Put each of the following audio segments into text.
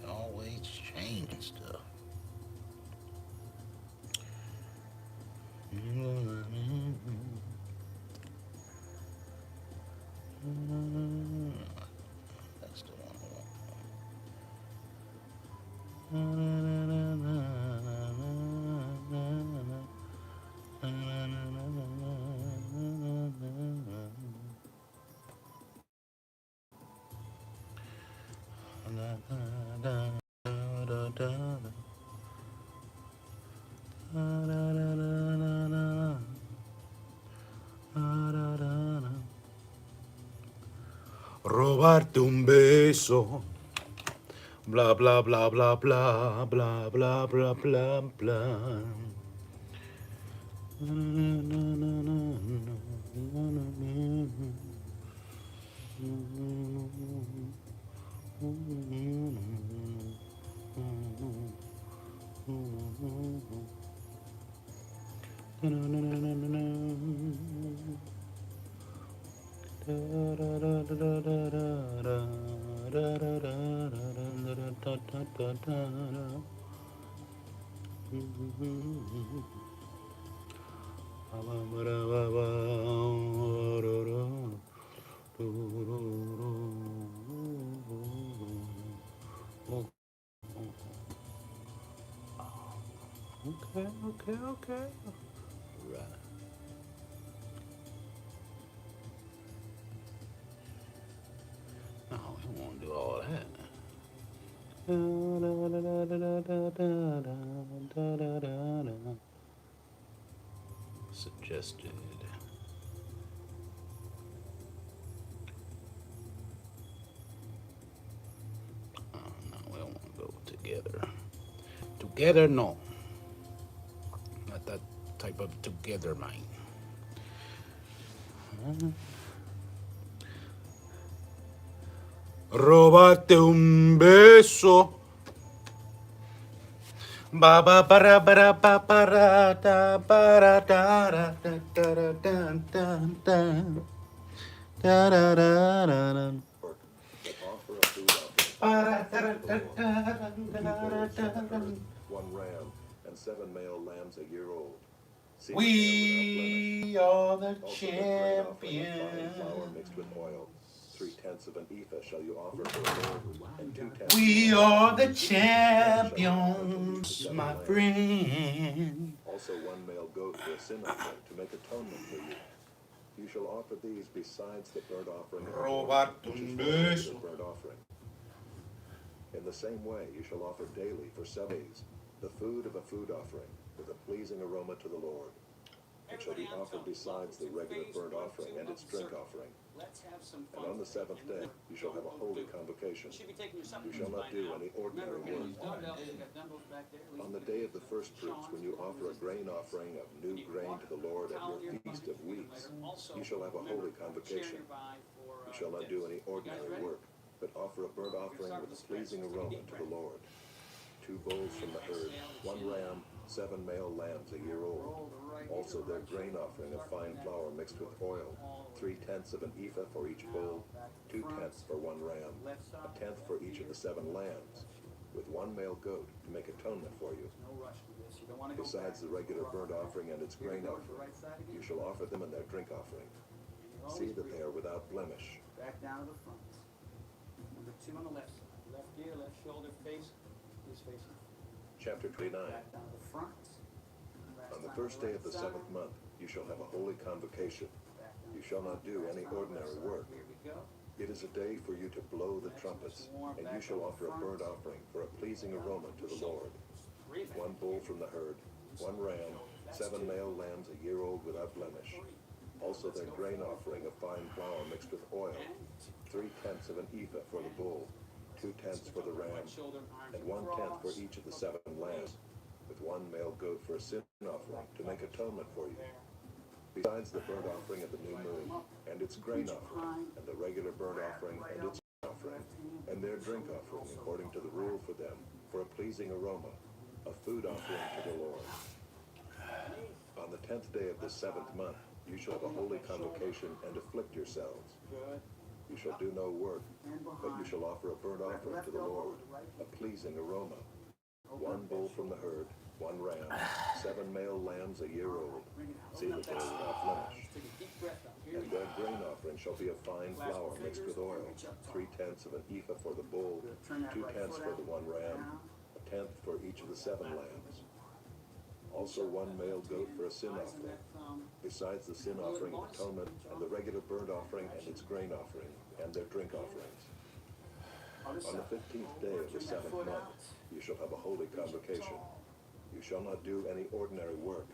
Always changing stuff. That's the one I want. Robarte un beso. Blah blah blah blah blah blah blah blah blah blah. Okay, okay, okay. Right. No, we won't do all that. Suggested. No, we don't want to go together. Together, no. Not that type of together mind. Robarte un beso. Ba ba ba ba ba ba da ba da da da da da da da da da da da da. Offer a food offering. One ram and 7 male lambs a year old. We are the Also, the grain offering of fine flour champions. mixed with oil. 3/10 of an ephah shall you offer for the Lord, and 2/10 We are the shall you offer from each of the champions, 7 my lambs. friend. Also 1 male goat for a sin offering to make atonement for you. You shall offer these besides the burnt offering of the morning, which is for a regular burnt offering. In the same way, you shall offer daily for 7 days the food of a food offering with a pleasing aroma to the Lord. It shall be offered besides the regular burnt offering and its drink offering. And on the 7th day, you shall have a holy convocation. You shall not do any ordinary work. On the day of the first fruits, when you offer a grain offering of new grain to the Lord at your feast of weeks, you shall have a holy convocation. You shall not do any ordinary work, but offer a burnt offering with a pleasing aroma to the Lord. 2 bulls from the herd, 1 ram, 7 male lambs a year old. Also their grain offering of fine flour mixed with oil, 3/10 of an ephah for each bull, 2/10 for 1 ram, 1/10 for each of the 7 lambs, with 1 male goat to make atonement for you. Besides the regular burnt offering and its grain offering, you shall offer them in their drink offering. See that they are without blemish. Back down to the front. Number 2 on the left side. Left ear, left shoulder, face. He's facing. Chapter 29. Back down to the front. the first day of the seventh month, you shall have a holy convocation. You shall not do any ordinary work. Here we go. It is a day for you to blow the trumpets, and you shall offer a burnt offering for a pleasing aroma to the Lord. 1 bull from the herd, 1 ram, 7 male lambs a year old without blemish. Also their grain offering of fine flour mixed with oil, 3/10 of an ephah for the bull, 2/10 for the ram, and 1/10 for each of the 7 lambs, with 1 male goat for a sin offering to make atonement for you. Besides the burnt offering of the new moon, and its grain offering, and the regular burnt offering and its offering, and their drink offering according to the rule for them, for a pleasing aroma, a food offering to the Lord. On the 10th day of the 7th month, you shall have a holy convocation and afflict yourselves. You shall do no work, but you shall offer a burnt offering to the Lord, a pleasing aroma. 1 bull from the herd, 1 ram, 7 male lambs a year old, see that they are without blemish. And their grain offering shall be of fine flour mixed with oil, 3/10 of an ephah for the bull, 2/10 for the 1 ram, 1/10 for each of the 7 lambs. Also 1 male goat for a sin offering, besides the sin offering of atonement, and the regular burnt offering and its grain offering, and their drink offerings. On the 15th day of the 7th month, you shall have a holy convocation. You shall not do any ordinary work,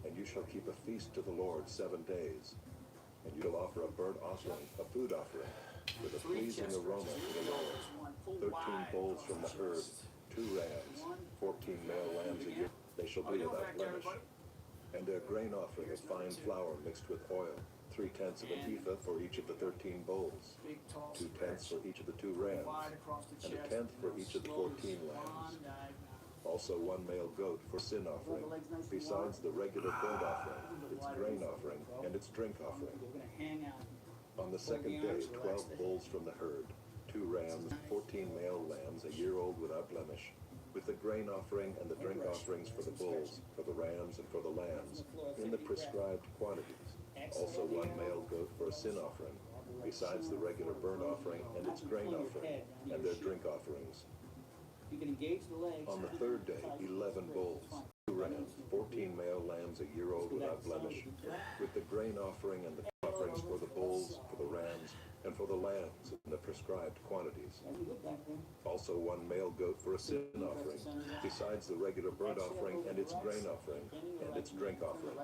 and you shall keep a feast to the Lord 7 days. And you shall offer a burnt offering, a food offering, with a pleasing aroma to the Lord. 13 bulls from the herd, 2 rams, 14 male lambs a year. They shall be without blemish. And their grain offering of fine flour mixed with oil, 3/10 of an ephah for each of the 13 bulls, 2/10 for each of the 2 rams, and 1/10 for each of the 14 lambs. Also 1 male goat for sin offering, besides the regular burnt offering, its grain offering, and its drink offering. On the 2nd day, 12 bulls from the herd, 2 rams, 14 male lambs a year old without blemish, with the grain offering and the drink offerings for the bulls, for the rams, and for the lambs, in the prescribed quantities. Also 1 male goat for a sin offering, besides the regular burnt offering and its grain offering, and their drink offerings. You can engage the legs. On the 3rd day, 11 bulls, 2 rams, 14 male lambs a year old without blemish, with the grain offering and the offerings for the bulls, for the rams, and for the lambs in the prescribed quantities. Also 1 male goat for a sin offering, besides the regular burnt offering and its grain offering, and its drink offering.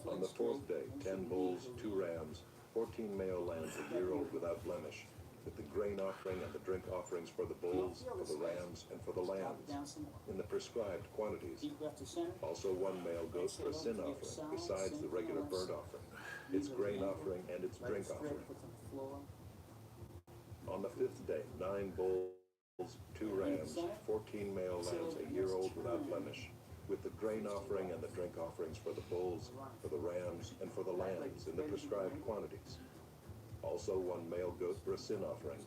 On the 4th day, 10 bulls, 2 rams, 14 male lambs a year old without blemish, with the grain offering and the drink offerings for the bulls, for the rams, and for the lambs, in the prescribed quantities. Also 1 male goat for a sin offering, besides the regular burnt offering, its grain offering, and its drink offering. On the 5th day, 9 bulls, 2 rams, 14 male lambs a year old without blemish, with the grain offering and the drink offerings for the bulls, for the rams, and for the lambs, in the prescribed quantities. Also 1 male goat for a sin offering,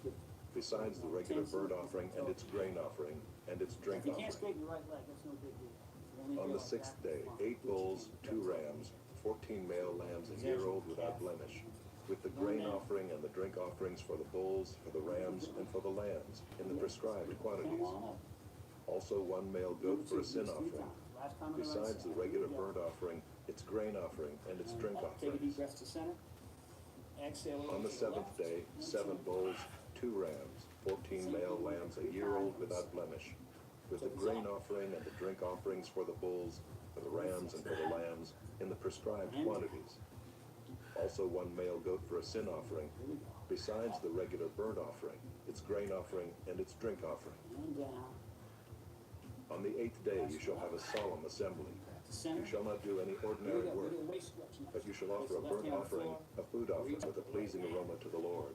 besides the regular burnt offering and its grain offering, and its drink offering. On the 6th day, 8 bulls, 2 rams, 14 male lambs a year old without blemish, with the grain offering and the drink offerings for the bulls, for the rams, and for the lambs, in the prescribed quantities. Also 1 male goat for a sin offering, besides the regular burnt offering, its grain offering, and its drink offerings. On the 7th day, 7 bulls, 2 rams, 14 male lambs a year old without blemish, with the grain offering and the drink offerings for the bulls, for the rams, and for the lambs, in the prescribed quantities. Also 1 male goat for a sin offering, besides the regular burnt offering, its grain offering, and its drink offering. On the 8th day you shall have a solemn assembly. You shall not do any ordinary work, but you shall offer a burnt offering, a food offering with a pleasing aroma to the Lord.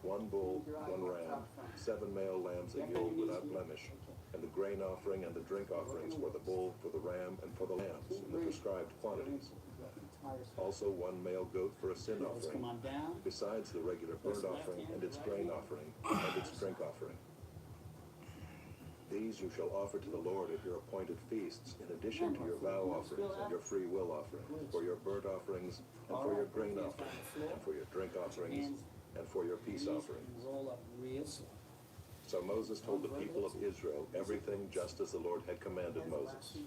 1 bull, 1 ram, 7 male lambs a year old without blemish, and the grain offering and the drink offerings for the bull, for the ram, and for the lambs, in the prescribed quantities. Also 1 male goat for a sin offering, besides the regular burnt offering and its grain offering, and its drink offering. These you shall offer to the Lord at your appointed feasts, in addition to your vow offerings and your free will offerings, for your burnt offerings, and for your grain offerings, and for your drink offerings, and for your peace offerings. So Moses told the people of Israel everything just as the Lord had commanded Moses.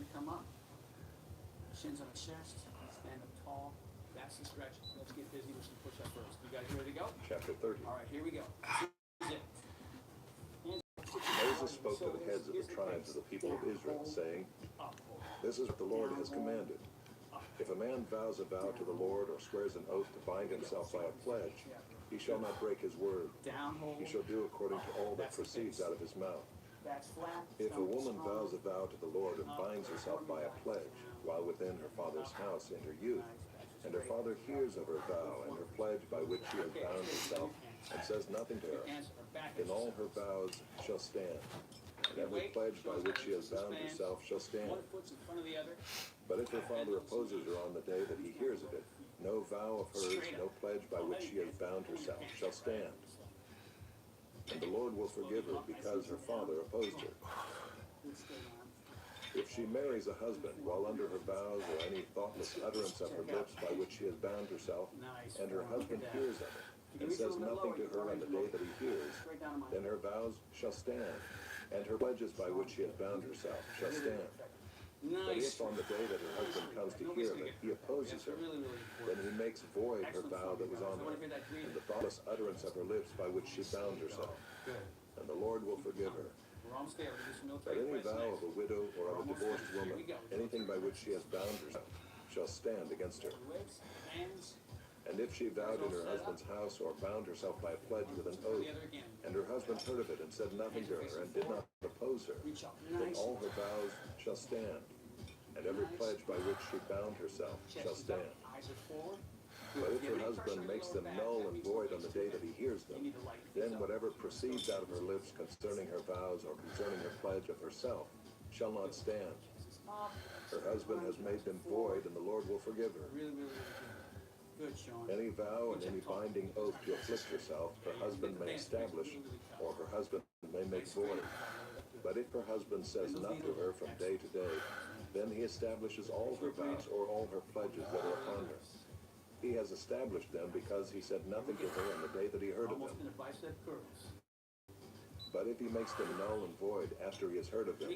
Shins on the chest. Stand up tall. That's the stretch. Let's get busy with some push-up first. You guys ready to go? Chapter 30. All right, here we go. This is it. Moses spoke to the heads of the tribes of the people of Israel, saying, "This is what the Lord has commanded. If a man vows a vow to the Lord or swears an oath to bind himself by a pledge, he shall not break his word. Down hold. He shall do according to all that proceeds out of his mouth. Back's flat. If a woman vows a vow to the Lord and binds herself by a pledge while within her father's house in her youth, and her father hears of her vow and her pledge by which she has bound herself, and says nothing to her, then all her vows shall stand, and every pledge by which she has bound herself shall stand. One foot's in front of the other. But if her father opposes her on the day that he hears of it, no vow of hers, no pledge by which she has bound herself shall stand. And the Lord will forgive her because her father opposed her. If she marries a husband while under her vows or any thoughtless utterance of her lips by which she has bound herself, and her husband hears of it, and says nothing to her on the day that he hears, then her vows shall stand, and her pledges by which she has bound herself shall stand. But if on the day that her husband comes to hear of it, he opposes her, then he makes void her vow that was on her, and the thoughtless utterance of her lips by which she bound herself. And the Lord will forgive her. But any vow of a widow or of a divorced woman, anything by which she has bound herself, shall stand against her. And if she vowed in her husband's house or bound herself by a pledge with an oath, and her husband heard of it and said nothing to her and did not oppose her, then all her vows shall stand, and every pledge by which she bound herself shall stand. But if her husband makes them null and void on the day that he hears them, then whatever proceeds out of her lips concerning her vows or concerning her pledge of herself shall not stand. Her husband has made them void, and the Lord will forgive her. Good, Sean. Any vow and any binding oath to afflict herself, her husband may establish, or her husband may make void. But if her husband says nothing to her from day to day, then he establishes all her vows or all her pledges that are upon her. He has established them because he said nothing to her on the day that he heard of them. Almost in a bicep curls. But if he makes them null and void after he has heard of them,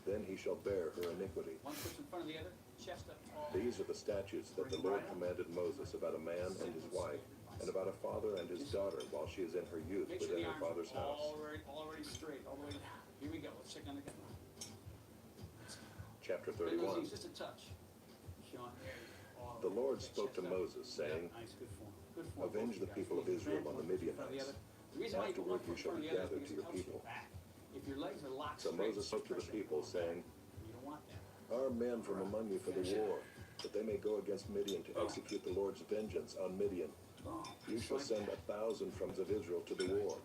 then he shall bear her iniquity. One foot's in front of the other. Chest up tall. These are the statutes that the Lord commanded Moses about a man and his wife, and about a father and his daughter while she is in her youth Make sure within the her arms father's are house. already straight, all the way down. Here we go. Let's check on the gun. Chapter Bend those 31. knees just a touch. Sean, there you go. The Lord spoke to Moses, saying, Yeah, nice, good form. Good form. "Avenge the people of Israel on the Midianites. The reason why you put Afterward one you foot shall in be front of the other gathered is to your because it helps people." back. If your legs are locked So straight, Moses spoke to the people, saying, you don't want that. "Arm men from among you for the war, that they may go against Midian to execute the Lord's vengeance on Midian. You shall send 1,000 from of Israel to the war."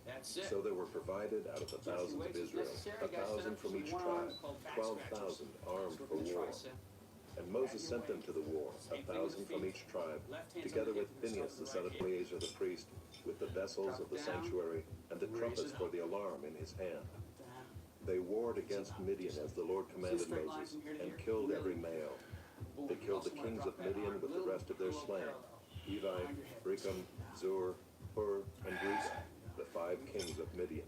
That's it. So there were provided out of the thousands of Israel 1,000 from each tribe, 12,000 armed for war. And Moses sent them to the war, 1,000 from each tribe, together with Phinehas the son of Eleazar the priest, with the vessels of the sanctuary and the trumpets for the alarm in his hand. They warred against Midian as the Lord commanded Moses, and killed every male. They killed the kings of Midian with the rest of their slain, Evi, Recham, Zur, Hur, and Reba, the 5 kings of Midian.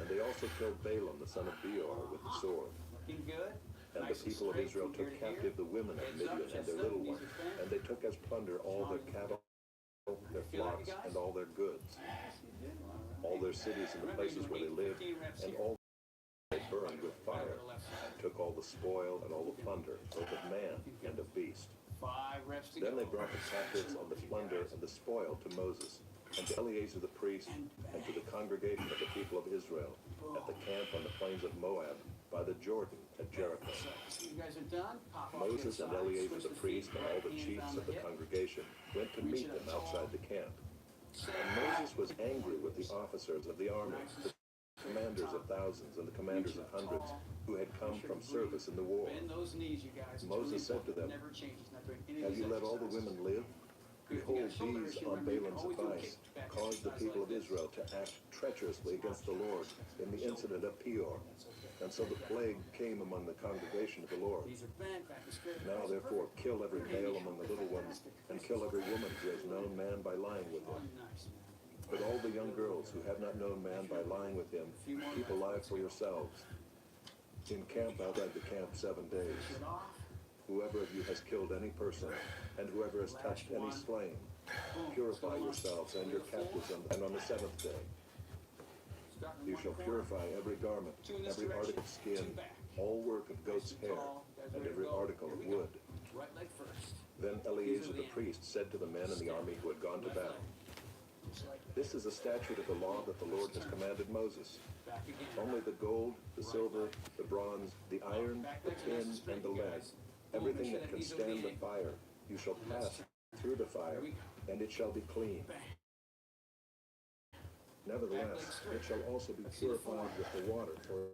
And they also killed Balaam the son of Beor with the sword. Looking good. And the people of Israel took captive the women of Midian and their little ones, and they took as plunder all their cattle, their flocks, and all their goods, all their cities and the places where they lived, and all they burned with fire, took all the spoil and all the plunder, both of man and of beast. 5 reps to Then go. they brought the captives and the plunder and the spoil to Moses, and to Eleazar the priest, and to the congregation of the people of Israel, at the camp on the plains of Moab, by the Jordan at Jericho. So you guys are done. Pop off Moses to the and side, Eleazar switch the feet, priest and all the hands chiefs on of the hip. congregation went to meet them outside the camp. And Moses was angry with the officers of the army, the commanders of thousands and the commanders of hundreds, who had come from service in the war. Bend those knees, you guys. It's Moses really said to them, important. Never changes. Not doing any of "Have these you let all the exercises. women live? Behold, these, on Balaam's advice, caused the people of Israel to act treacherously against the Lord in the incident of Peor. And so the plague came among the congregation of the Lord. These are bent back and straight. Now therefore kill every male among the little ones, and kill every woman who has known man by lying with Oh, him. nice, man. But all the young girls who have not known man by lying with him, keep alive for yourselves. Encamp outside the camp 7 days. Get off. Whoever of you has killed any person, and whoever has touched any slain, purify yourselves and your captives, and on the seventh day you shall purify every garment, every article of skin, all work of goat's hair, and every article of wood. Right leg first. Then Eleazar the priest said to the men in the army who had gone to battle, "This is a statute of the law that the Lord has commanded Moses. Back again. Only the gold, the silver, the bronze, the iron, the tin, and the lead, everything that can stand the fire, you shall pass through the fire, and it shall be clean. Nevertheless, it shall also be purified with the water, for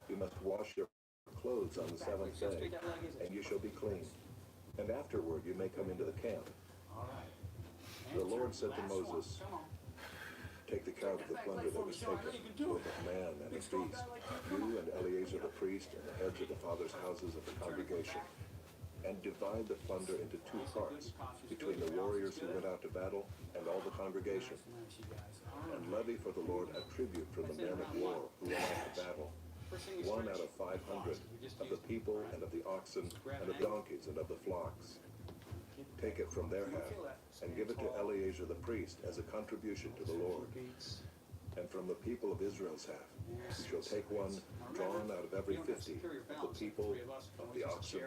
you must wash your clothes on the seventh day, and you shall be clean. And afterward you may come into the camp." All right. The Lord said to Last one. Moses, Come on. "Take the count of the plunder that was taken, both of man and of beast, you and Eleazar the priest and the heads of the fathers' houses of the congregation, and divide the plunder into two parts, between the warriors who went out to battle and all the congregation, Nice, you guys. All right. and levy for the Lord a tribute from the men of war who went out to battle, First thing we 1 stretch. out of 500 of the people and of the oxen and of donkeys and of the flocks. Take it from their half, and give it to Eleazar the priest as a contribution to the Lord. And from the people of Israel's half, you shall take one drawn out of every 50 of the people, of the oxen,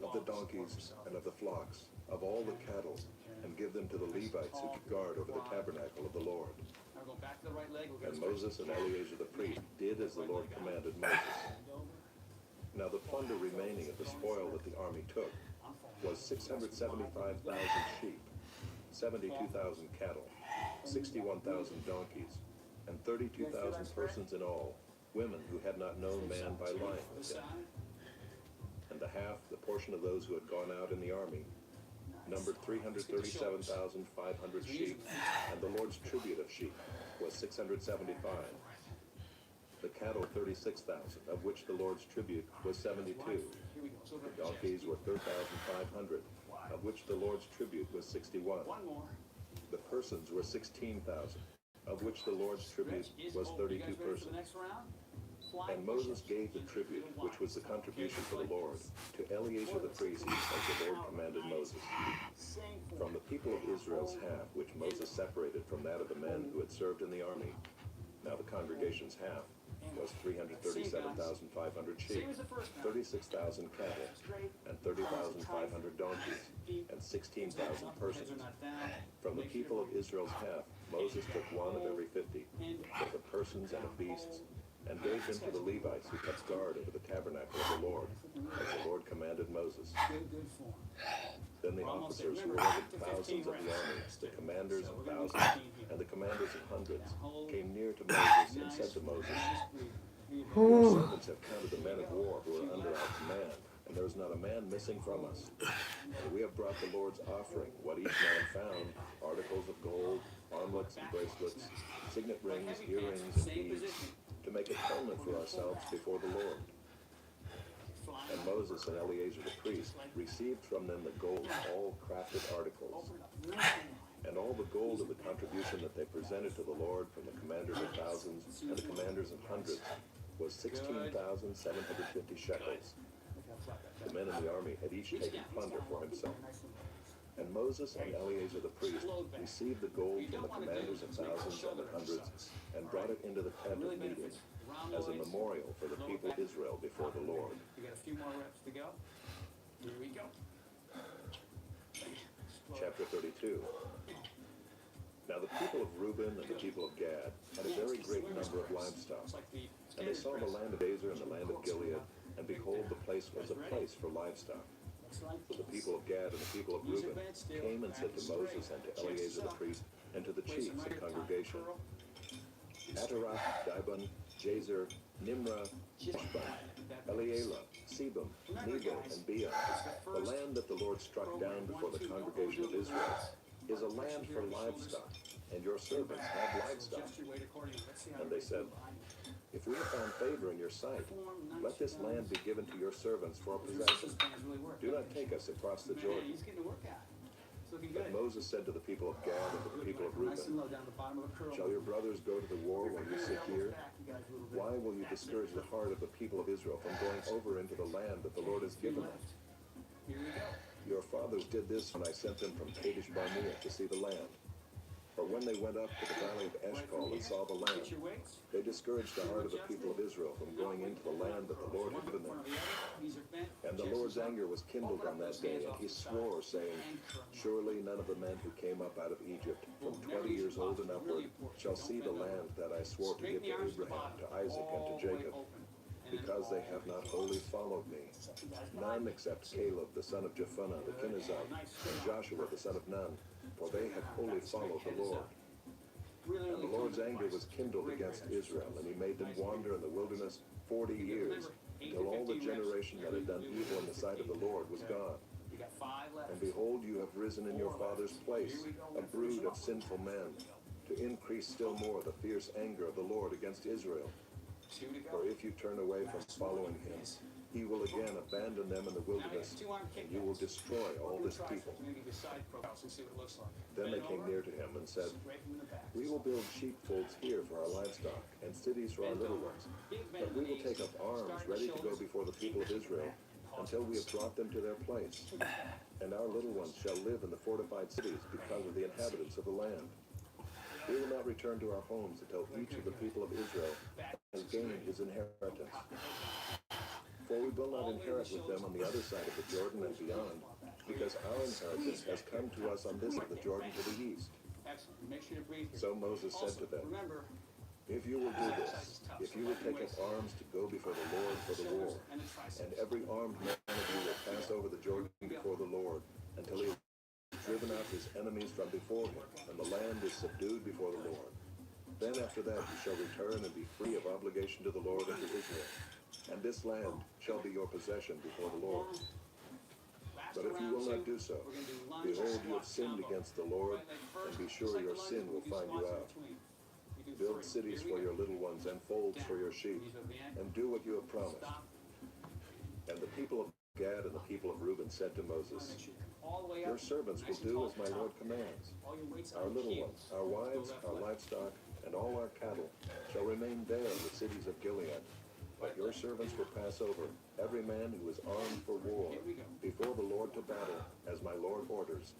of the donkeys, and of the flocks, of all the cattle, and give them to the Levites who keep guard over the tabernacle of the Lord." Now we're going back to the right leg. We'll get And a stretch. Moses and Eleazar the priest did as the Lord commanded Moses. Bend over. Now the plunder remaining of the spoil that the army took I'm falling. was 675,000 sheep, 72,000 cattle, 61,000 donkeys, and 32,000 persons in all, women who had not known man by lying This with him. side. And the half, the portion of those who had gone out in the army, numbered 337,500 sheep, and the Lord's tribute of sheep was 675. The cattle 36,000, of which the Lord's tribute was 72. Here we go. So The donkeys were 3,500, of which the Lord's tribute was 61. one more. The persons were 16,000, of which the Lord's tribute was 32 You guys ready for the persons. next round? Fly And Moses gave the tribute, which was the contribution for the Lord, to Eleazar the priest, as the Lord commanded Moses. Same form. From the people of Israel's half, which Moses separated from that of the men who had served in the army. Now the congregation's half was 337,500 sheep, Same as the first round. 36,000 cattle, Straight. and 30,500 donkeys, and 16,000 persons. Heads are not down. From the Make people sure of Israel's half, Moses took one of every 50, both of persons and of beasts, and gave them to the Levites who kept guard over the tabernacle of the Lord, as the Lord commanded Moses. Good form. Then the officers who were over thousands of the army, the commanders of thousands, and the commanders of hundreds, came near to Moses and said to Moses, "Your servants have counted the men of war who are under our command, and there is not a man missing from us. And we have brought the Lord's offering, what each man found, articles of gold, armlets and bracelets, signet rings, earrings, and beads, to make atonement for ourselves before the Lord." And Moses and Eleazar the priest received from them the gold of all crafted articles, and all the gold of the contribution that they presented to the Lord from the commanders of thousands and the commanders of hundreds was 16,750 shekels. The men in the army had each taken plunder for himself. And Moses and Eleazar the priest received the gold from the commanders of thousands and of hundreds, and brought it into the tent of meeting as a memorial for the people of Israel before the Lord. We got a few more reps to go. Here we go. Chapter 32. Now the people of Reuben and the people of Gad had a very great number of livestock. And they saw the land of Azer and the land of Gilead, and behold, the place was a place for livestock. So the people of Gad and the people of Reuben came and said to Moses and to Eleazar the priest and to the chiefs of the congregation, Ataroth, Dibon, Jazer, Nimrah, Eshban, Elealah, Sebum, Nebo, and Beon, the land that the Lord struck down before the congregation of Israel, is a land for livestock, and your servants have livestock. And they said, If we have found favor in your sight, let this land be given to your servants for a possession. Do not take us across the Jordan. It's looking But good. Moses said to the people of Gad and to the people of Nice and Reuben, low down the bottom of a curl. shall your brothers go to the war while you sit here? Back, you guys, a little bit. Why will you That's discourage it. the heart of the people of Israel from going over into the land that the Lord has given them? Left. Here we go. Your fathers did this when I sent them from Kadesh Barnea to see the land. For when they went up to the valley of Eshcol and saw the Get land, your weights. they discouraged the heart of the people of Israel from going into the land that the Lord had given them. These are bent. And the Lord's anger was kindled on that day, and he swore, saying, surely none of the men who came up out of Egypt from 20 years old and upward shall see the land that I swore to give to Abraham, to Isaac, and to Jacob, because they have not wholly followed me. None except Caleb the son of Jephunneh the Kenizzite, and Joshua the son of Nun, for they had wholly followed the Lord. And the Lord's anger was kindled against Israel, and he made them wander in the wilderness 40 years, till all the generation that had done evil in the sight of the Lord was gone. You got 5 left. And behold, you have risen in your father's place, a brood of sinful men, to increase still more the fierce anger of the Lord against Israel. 2 to go. For if you turn away from following him, he will again abandon them in the wilderness, and you will destroy all this people. Maybe the side profiles and see what it looks like. Then they came near to him and said, Right from the back. we will build sheepfolds here for our livestock, and cities for our little ones. But we will take up arms ready to go before the people of Israel, until we have brought them to their place. And our little ones shall live in the fortified cities because of the inhabitants of the land. We will not return to our homes until each of the people of Israel has gained his inheritance. For we will not inherit with them on the other side of the Jordan and beyond, because our inheritance has come to us on this side of the Jordan to the east. Excellent. Make sure to breathe here. So Moses said to them, Remember, if you will do this, if you will take up arms to go before the Lord for the war, and the triceps. and every armed man of you will pass over the Jordan before the Lord, until he has driven out his enemies from before him, and the land is subdued before the Lord. Then after that you shall return and be free of obligation to the Lord and to Israel. And this land shall be your possession before the Lord. But if you will not do so, behold, you have sinned against the Lord, and be sure your sin will find you out. Build cities for your little ones and folds for your sheep, and do what you have promised. And the people of Gad and the people of Reuben said to Moses, your servants will do as my Lord commands. Our little ones, our wives, our livestock, and all our cattle shall remain there in the cities of Gilead. But your servants will pass over, every man who is armed for war, before the Lord to battle, as my Lord orders.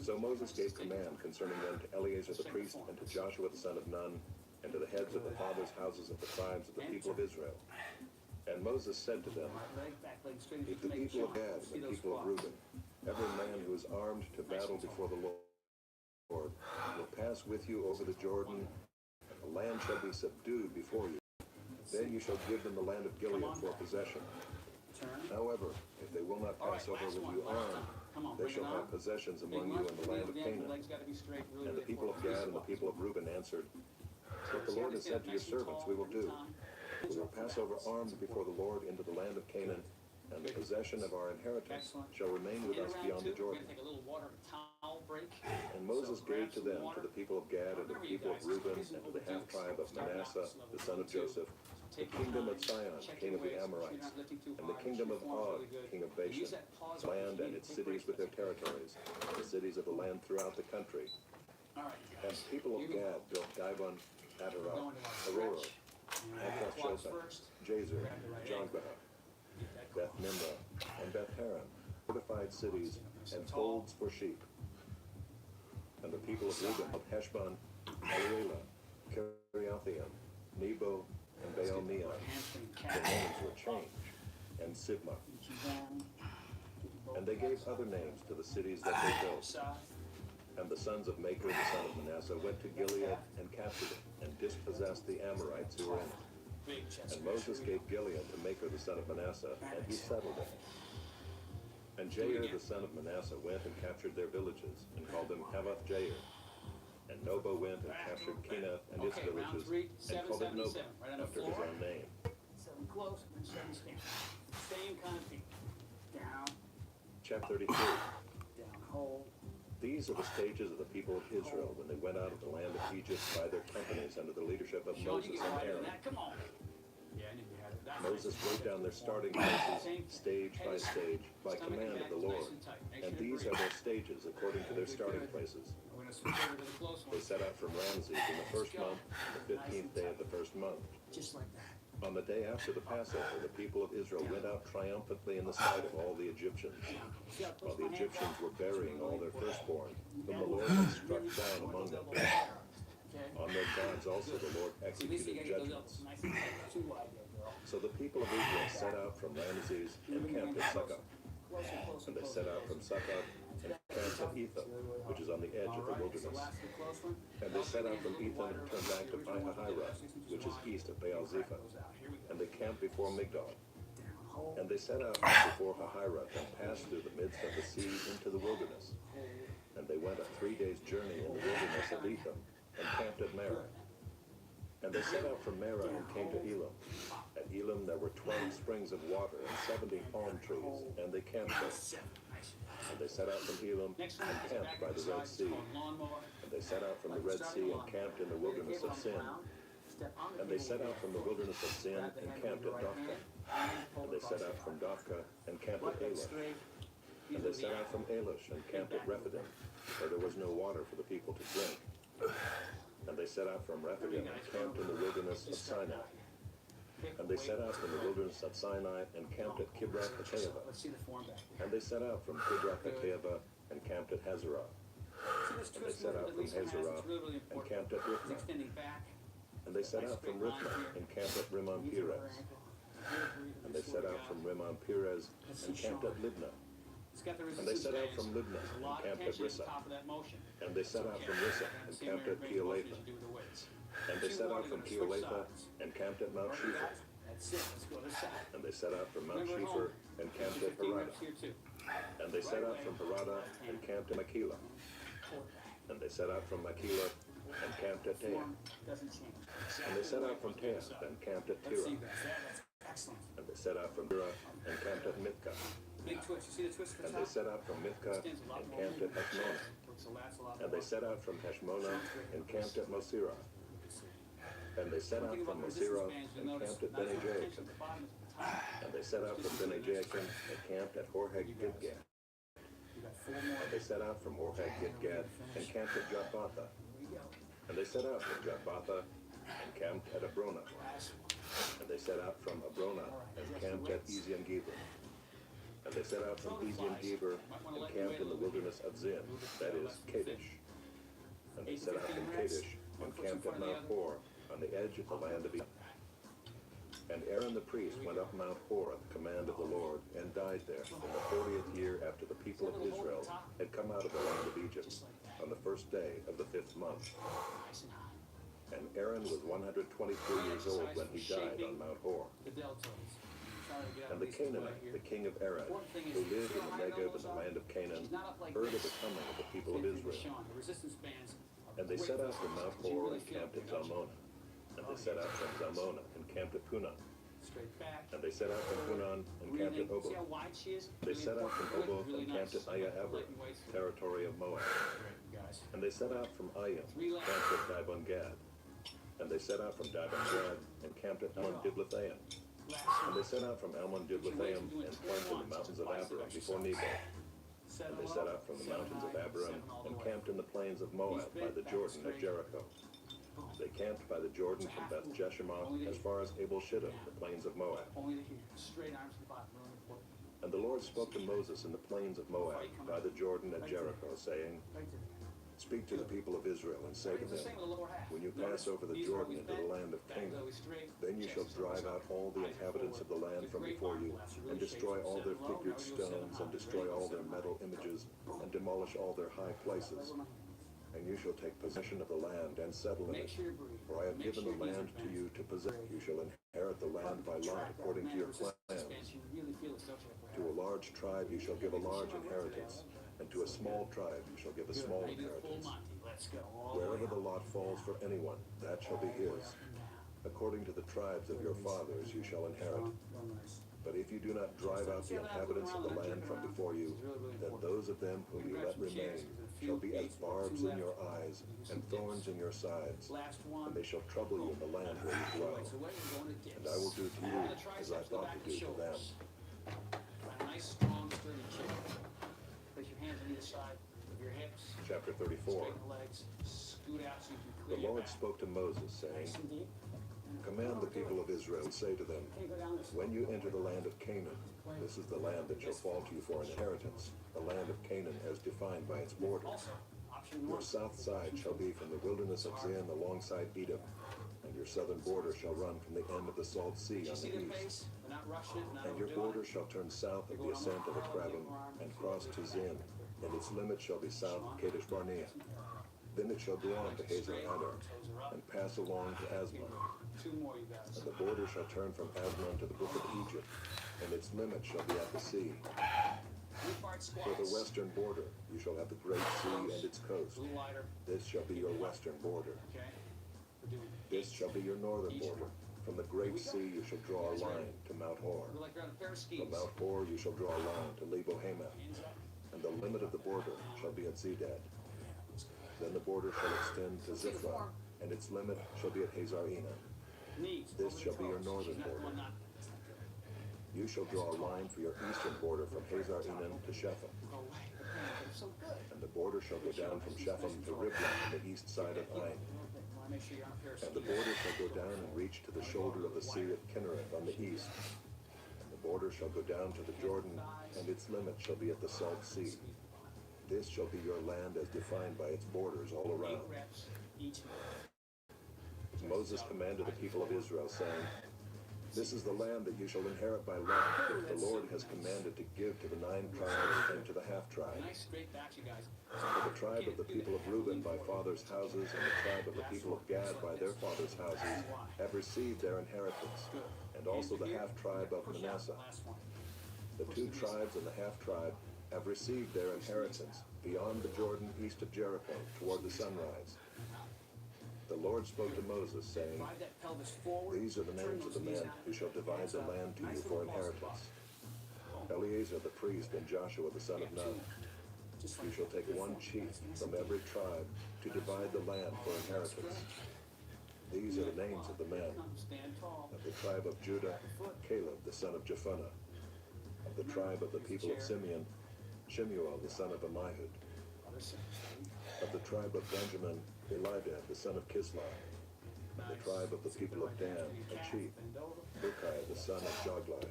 So Moses gave command concerning them to Eleazar the priest, and to Joshua the son of Nun, and to the heads of the fathers' houses of the tribes of the people of Israel. And Moses said to them, if the people of Gad and the people of Reuben, every man who is armed to battle before the Lord, will pass with you over the Jordan, and the land shall be subdued before you, then you shall give them the land of Gilead for possession. However, if they will not pass over with you armed, they shall have possessions among you in the land of Canaan. And the people of Gad and the people of Reuben answered, what the Lord has said to your servants we will do. We will pass over armed before the Lord into the land of Canaan, and the possession of our inheritance shall remain with us beyond the Jordan. And Moses gave to them, to the people of Gad and to the people of Reuben, and to the half-tribe of Manasseh, the son of Joseph, the kingdom of Sihon, king of the Amorites, and the kingdom of Og, king of Bashan, land and its cities with their territories, the cities of the land throughout the country. And the people of Gad built Dibon, Atarah, Aroer, Hakath-shofar, Jazer, Jongbah, Beth Nimrah, and Beth Haran, fortified cities, and folds for sheep. And the people of Reuben built Heshbon, Elealeh, Kiriathaim, Nebo, and Baal-meon. The names were changed, and Sibmah. And they gave other names to the cities that they built. And the sons of Machir, the son of Manasseh, went to Gilead and captured it, and dispossessed the Amorites who were in it. And Moses gave Gilead to Machir, the son of Manasseh, and he settled it. And Jair, the son of Manasseh, went and captured their villages, and called them Havoth-Jair. And Nobo went and captured Kenath and its villages, and called it Nobo, after his own name. 7 close and 7 stand. Same kind of thing. Down, Chapter 33. down, hold. These are the stages of the people of Israel when they went out of the land of Egypt by their companies under the leadership of Sean, Moses you get and higher than Aaron. that. Come on. Yeah, I knew you had it. That's Moses wrote down their starting places, stage by stage, by command of the Lord. And these are their stages according to their starting places. We're gonna switch over to the close They one. set out from Ramses in the first month, the 15th day of the first month. Just like that. On the day after the Passover, the people of Israel went out triumphantly in the sight of all the Egyptians. While the Egyptians were burying all their firstborn, whom the Lord had struck down among them. On their gods also the Lord At least you executed gotta get those judgments. elbows nice and too wide there, girl. So the people of Israel set out from Ramses and camped at Succoth. Closer, closer, And they closer. set out from Succoth and camped at Etham, which is on the edge of the Alright, so wilderness. last the close one. And they set out from Etham and turned back to Pi-hahiroth, which is east of Baal-zephon. And they camped before Migdol. And they set out before Hahiroth and passed through the midst of the sea into the wilderness. And they went a 3 days' journey in the wilderness of Etham and camped at Marah. And they set out from Marah and came to Elim. At Elim there were 12 springs of water and 70 palm trees, and they camped there. And they set out from Elim and Next one is camped back by the Red inside, it's Sea. called lawnmower. And they set out from the Red Sea and camped in the wilderness of Sin. And they set out from the wilderness of Sin and camped at Dophkah. And they set out from Dophkah and camped at Elish. And they set out from Elish and camped at Rephidim, where there was no water for the people to drink. And they set out from Rephidim and camped in the wilderness of Sinai. And they set out from the wilderness of Sinai and camped at Kibroth Hattaavah. Let's see the form back there. And they set out from Kibroth Hattaavah and camped at Hazarah. See this And they twist set movement out that from Lisa has, Hazarah it's really, really and important. camped at It's Rithmah. extending back. And they set out from Rithmah and camped at Rimmon Knees over her Perez. ankle. And they set out from Rimmon Perez and camped at Libnah. It's got the And they set out resistance from bands. Libnah There's a and lot of camped at tension at the Rissa. top of that motion. And they set out from Rissa and Same camped at range of motion Keolatha. as you do with the weights. And they set out Two from more, you're gonna switch Keolatha sides. and camped at Mount Shepher. That's it, let's go to the side. And they set out from Mount Remember at Shepher home, and camped at 15 Harada. reps here too. And they set out from Harada and camped at Makhelah. Pull it back. And they set out from Makhelah and camped at Taah. Form doesn't change. And they set out from Taah and camped at Let's see Tirah. guys, that's excellent. And they set out from Tirah and camped at Mithkah. Big twist, you see the twist at And the they top? set out from Mithkah Extends a lot and more camped at movement. Heshmonah. Works the lats a lot And they more. set out from Heshmonah and camped at Mosirah. You can see. And they set One out thing from about the resistance Mosirah bands, and you'll notice camped at not as Bene much tension Jaakon. at the bottom as at the top. And they set out from Bene Jaakon and camped at Horhag Gidgad. You got four more. And they set out from Horhag Gidgad and camped at Jotbatha. Here we go. And they set out from Jotbatha and camped at Abrona. Last one. And they set out from Abrona and camped at Ezion Geber. And they set out from Ezion Geber and camped in the wilderness of Zin, that is, Kadesh. And they set out from Kadesh and camped at Mount Hor on the edge of the land of Edom. And Aaron the priest went up Mount Hor at the command of the Lord and died there in the 40th year after the people of Israel had come out of the land of Egypt on the first day of the 5th month. Nice and high. And Aaron was 123 years old when he died on Mount Hor. The deltoids. Trying to get out And the Lisa's way Canaanite, here. the king of Aram, who lived in the Negev in the land of Canaan, She's not up like heard of this. the coming of the people of Same thing with Israel. Sean. The resistance bands are And they great set for out from us. Mount You Hor really and feel camped it, at don't you? Zalmonah. And they set out from Zalmonah and camped at Punon. Straight back. And they set out from Punon and camped at Breathing. See how Oboth. wide she is? They set out from Good, Oboth really and camped nice. at Ayahavah, Lightning weights. territory of Moab. Great, guys. And they set out from Ayim, and camped at Dibon Gad. And they set out from Dibon Gad and camped at Almon Diblathaim. Last And one. they set out from Almon Diblathaim and camped in the mountains of Abiram before Nebo. And they set out from the mountains of Abiram and camped in the plains of Moab by the Jordan at Jericho. They camped by the Jordan from Beth Jeshimoth as far as Abel Shittim, the plains of Moab. Only to here. Straight arms to the bottom. Really important. And the Lord spoke to Moses in the plains of Moab by the Jordan at Jericho, saying, Right to there. Speak to the people of Israel and say to It's the them, same with the lower half. when you Notice pass over the these are Jordan always into the bent, land of back Canaan, always straight, then you shall chest is drive always out all the up, eyes are inhabitants of the forward. land Good from great before you, arm collapse. It and really destroy shakes all them. their Seven low, figured now we go seven stones, and high. destroy Ready? all their Seven metal high. images, and demolish all their high places. And you shall take possession of the land and settle in Make it. sure you're breathing. For I have Make given sure the your knees land are to you bent. to possess. You shall inherit the land by lot according to your plans. You really feel it, don't you? To a large tribe you shall give a large inheritance, and to a small tribe you shall give a small Now you do the full inheritance. Monty. Let's go. All the Wherever way the up. lot falls for anyone, that shall be his. According to the tribes of your fathers you shall inherit. Real nice. But But if you do not drive out the inhabitants of the land from before you, then those of them whom you let remain shall be as barbs in your eyes and thorns in your sides, Last one. and they shall trouble you in the land where you dwell. So what you're going to dips. And I will do to you as I thought to do to them. Find a nice, strong, sturdy chair. Place your hands on either side of your hips. Chapter 34. Straighten the legs. Scoot out so you can clear The your Lord back. spoke to Moses, saying, Nice and deep. Command the people of Israel, and say to them, when you enter the land of Canaan, this is the land that shall fall to you for inheritance, the land of Canaan as defined by its border. Also, option Your one. south side shall be from the wilderness of Zin alongside Edom, and your southern border shall run from the end of the Salt Sea You on see the their east. pace? They're not rushing, not And your overdoing border it. shall turn south of the ascent of Akrabim, and cross to Zin, and its limit shall be south of Kadesh Barnea. Then it shall go on to Hazar Adar, and pass along to Asmon. Two more, you guys. And the border shall turn from Asmon to the brook of Egypt, and its limit shall be at the sea. Three-part For the squats. western border you shall have the great sea and its coast. A little lighter. This shall be your western border. Okay. We're doing This shall be your northern border. From the great sea you shall draw a line to Mount Hor. We're like you're on a pair of skis. From Mount Hor you shall draw a line to Lebo Hamath, Hands up. and the limit of the border shall be at Zedad. Then the border shall extend to Ziphrah, and its limit shall be at Hazar Enan. Knees. This over shall the be your toes. northern She's not border. going not. You shall draw a line for your eastern border from Hazar Enan to Shephem, Go away. They're so good. and the border shall go down from Shephem to Riblah on the east side of Ain. Want to make sure you're on a pair of And the skis. border shall go down and reach to the shoulder of the sea of Kinnereth on the east. And the border shall go down to the Jordan, and its limit shall be at the Salt Sea. This shall be your land as defined by its borders all 8 around. reps each. Moses commanded the people of Israel, saying, This is the land that you shall inherit by lot, which the Lord has commanded to give to the 9 tribes and to the half-tribe. Nice straight backs, you guys. For the tribe of the people of Reuben by fathers' houses, and the tribe of the people of Gad by their fathers' houses, have received their inheritance, and also the half-tribe of Push out the Manasseh. last one. The 2 tribes and the half-tribe have received their inheritance beyond the Jordan east of Jericho toward the sunrise. The Lord spoke to Moses, saying, Drive that pelvis forward. These are the names of the men who shall divide the land to you for inheritance. Eleazar the priest and Joshua the son of Nun. You shall take 1 chief from every tribe to divide the land for inheritance. These are the names of the men. Stand tall. Of the tribe of Judah, Caleb the son of Jephunneh. Of the tribe of the people of Simeon, Shemuel the son of Ammihud. Other side. Of the tribe of Benjamin, Elidad the son of Kislah. Of the tribe of the people of Dan, a chief, Bend over. Bukai the son of Joglai.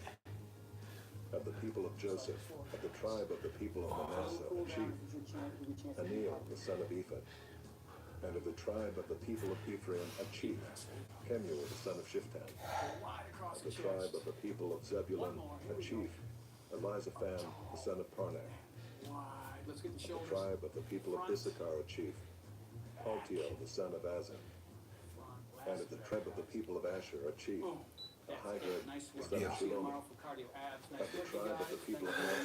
Of the people of Joseph, of the tribe of the people of Manasseh, a chief, Aniel the son of Ephod. And of the tribe of the people of Ephraim, a chief, Kemuel the son of Shiftan. Wide across Of the the tribe chest. of the people of Zebulun, a chief, Elizaphan the son of Parnach. Wide. Let's get the Of the shoulders. tribe of the people of Issachar, a chief, Paltiel the son of Azan. Front. And of the tribe of the people of Asher, a chief, Boom. Ahijah Nice the work. son of See you Shalomi. tomorrow for cardio abs. Of Nice the work, you tribe of guys. the people of Thank you.